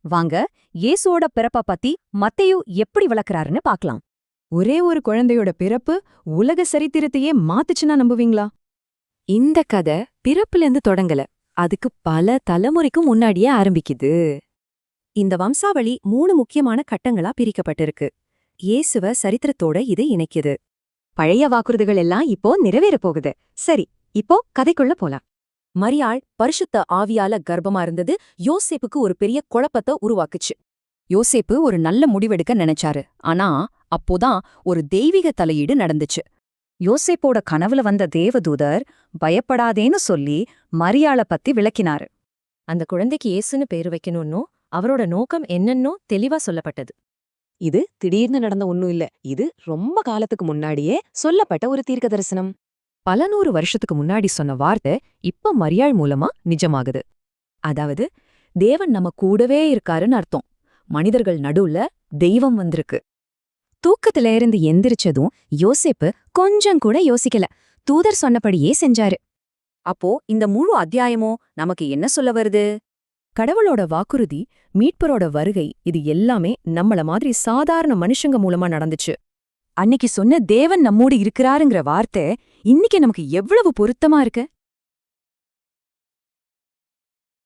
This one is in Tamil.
வாங்க இயேசுவோட பிறப்ப பத்தி மத்தேயு எப்படி விளக்குறாருன்னு பார்க்கலாம். ஒரே ஒரு குழந்தையோட பிறப்பு உலக சரித்திரத்தையே மாத்துச்சுன்னா நம்புவீங்களா? இந்த கதை பிறப்புலேருந்து தொடங்கல, அதுக்கு பல தலைமுறைக்கும் முன்னாடியே ஆரம்பிக்குது. இந்த வம்சாவளி 3 முக்கியமான கட்டங்களா பிரிக்கப்பட்டிருக்கு. இயேசுவ சரித்திரத்தோட இது இணைக்குது. பழைய வாக்குறுதிகள் எல்லாம் இப்போ நிறைவேறப் போகுது. சரி, இப்போ கதைக்குள்ள போலாம். மரியாள் பரிசுத்த ஆவியால கர்ப்பமா இருந்தது யோசேப்புக்கு ஒரு பெரிய குழப்பத்தை உருவாக்குச்சு. யோசேப்பு ஒரு நல்ல முடிவெடுக்க நினைச்சாரு. ஆனா அப்போதான் ஒரு தெய்வீக தலையீடு நடந்துச்சு. யோசேப்போட கனவுல வந்த தேவதூதர் பயப்படாதேன்னு சொல்லி மரியாள பத்தி விளக்கினாரு. அந்த குழந்தைக்கு இயேசுன்னு பேரு வைக்கணும்னோ அவரோட நோக்கம் என்னன்னோ தெளிவா சொல்லப்பட்டது. இது திடீர்னு நடந்த ஒண்ணும் இல்ல. இது ரொம்ப காலத்துக்கு முன்னாடியே சொல்லப்பட்ட ஒரு தீர்க்க தரிசனம். பல 100 வருஷத்துக்கு முன்னாடி சொன்ன வார்த்தை இப்ப மரியாள் மூலமா நிஜமாகுது. அதாவது தேவன் நம்ம கூடவே இருக்காருன்னு அர்த்தம். மனிதர்கள் நடுவுல தெய்வம் வந்திருக்கு. தூக்கத்துல இருந்து எந்திரிச்சதும் யோசேப்பு கொஞ்சம் கூட யோசிக்கல. தூதர் சொன்னபடியே செஞ்சாரு. அப்போ இந்த முழு அத்தியாயமோ நமக்கு என்ன சொல்ல வருது? கடவுளோட வாக்குறுதி, மீட்பரோட வருகை, இது எல்லாமே நம்மள மாதிரி சாதாரண மனுஷங்க மூலமா நடந்துச்சு. அன்னைக்கு சொன்ன தேவன் நம்மோடு இருக்கிறாருங்கிற வார்த்தை இன்னைக்கு நமக்கு எவ்வளவு பொருத்தமா இருக்கு.